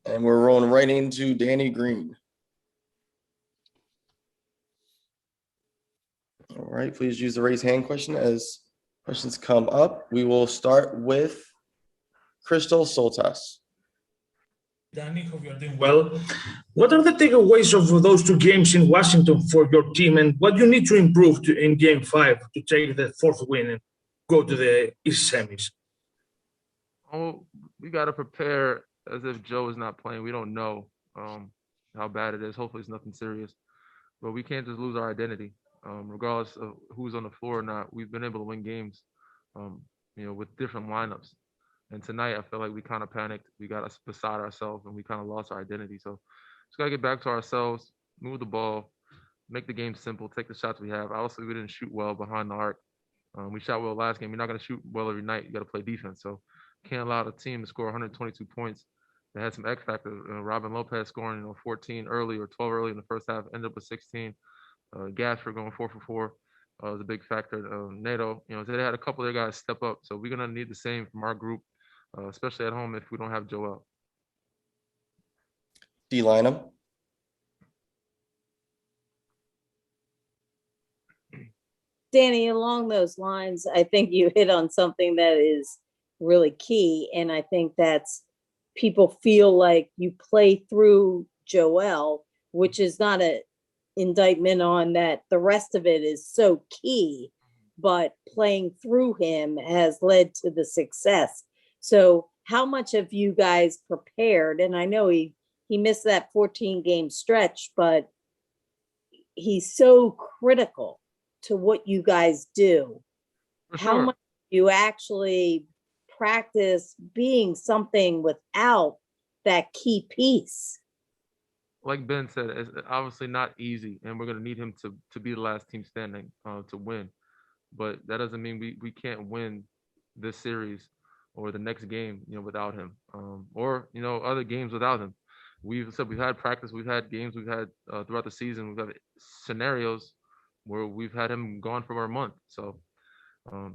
And we're rolling right into Danny Green. All right, please use the raise hand question as questions come up. We will start with Crystal Soltas. Danny, hope you're doing well. What are the takeaways of those two games in Washington for your team, and what do you need to improve in Game 5 to take the fourth win and go to the East semis? Oh, we got to prepare as if Joe is not playing. We don't know how bad it is. Hopefully it's nothing serious. But we can't just lose our identity. Regardless of who's on the floor or not, we've been able to win games, with different lineups. And tonight, I feel like we kind of panicked. We got us beside ourselves, and we kind of lost our identity. So just got to get back to ourselves, move the ball, make the game simple, take the shots we have. Obviously, we didn't shoot well behind the arc. We shot well last game. You're not going to shoot well every night. You got to play defense. So can't allow the team to score 122 points. They had some X factor. Robin Lopez scoring 14 early or 12 early in the first half, ended up with 16. Gasper going 4 for 4 was a big factor. NATO, they had a couple of their guys step up. So we're going to need the same from our group, especially at home if we don't have Joel. D. Lynham. Danny, along those lines, I think you hit on something that is really key. And I think that's people feel like you play through Joel, which is not an indictment on that. The rest of it is so key, but playing through him has led to the success. So how much have you guys prepared? And I know he missed that 14-game stretch, but he's so critical to what you guys do. For How sure. much do you actually practice being something without that key piece? Like Ben said, it's obviously not easy, and we're going to need him to be the last team standing to win. But that doesn't mean we can't win this series or the next game, without him, or other games without him. We've had practice, we've had games, we've had throughout the season, we've had scenarios where we've had him gone for a month. So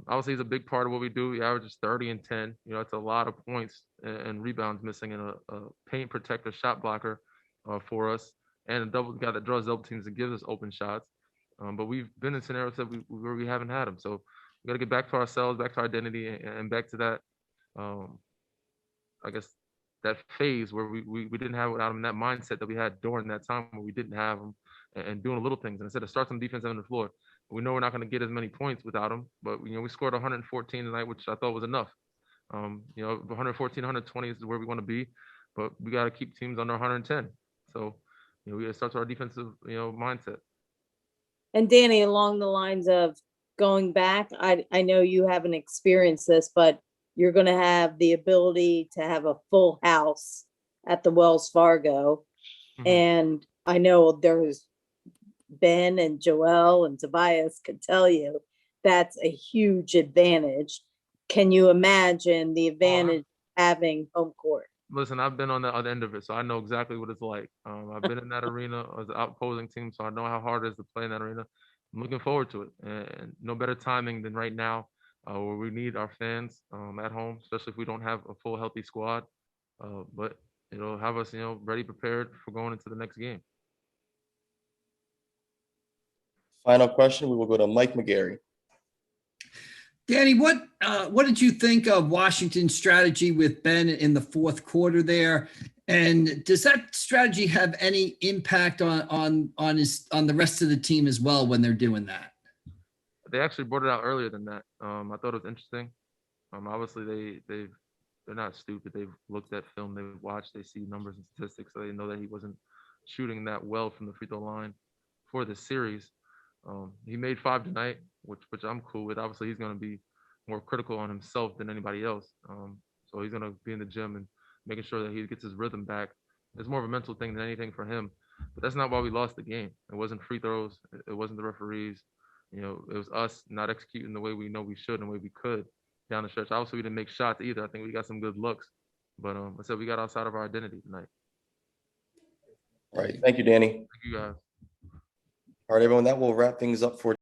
obviously he's a big part of what we do. He averages 30 and 10. It's a lot of points and rebounds missing, and a paint protector, shot blocker for us, and a double guy that draws double teams and gives us open shots. But we've been in scenarios where we haven't had him. So we got to get back to ourselves, back to our identity, and back to that, I guess, that phase where we didn't have without him, that mindset that we had during that time where we didn't have him, and doing little things. And instead of start some defense on the floor, we know we're not going to get as many points without him. But we scored 114 tonight, which I thought was enough. 114, 120 is where we want to be, but we got to keep teams under 110. So we got to start our defensive mindset. And Danny, along the lines of going back, I know you haven't experienced this, but you're going to have the ability to have a full house at the Wells Fargo. Mhm. And I know there's Ben and Joel and Tobias could tell you that's a huge advantage. Can you imagine the advantage of having home court? Listen, I've been on the other end of it, so I know exactly what it's like. I've been in that arena as an opposing team, so I know how hard it is to play in that arena. I'm looking forward to it, and no better timing than right now, where we need our fans at home, especially if we don't have a full healthy squad. But it'll have us, ready, prepared for going into the next game. Final question. We will go to Mike McGarry. Danny, what did you think of Washington's strategy with Ben in the fourth quarter there? And does that strategy have any impact on the rest of the team as well when they're doing that? They actually brought it out earlier than that. I thought it was interesting. Obviously, they're not stupid. They've looked at film, they've watched, they see numbers and statistics, so they know that he wasn't shooting that well from the free throw line for the series. He made 5 tonight, which I'm cool with. Obviously, he's going to be more critical on himself than anybody else. So he's going to be in the gym and making sure that he gets his rhythm back. It's more of a mental thing than anything for him. But that's not why we lost the game. It wasn't free throws. It wasn't the referees. It was us not executing the way we know we should and the way we could down the stretch. Obviously, we didn't make shots either. I think we got some good looks. But I said we got outside of our identity tonight. All right. Thank you, Danny. Thank you, guys. All right, everyone. That will wrap things up for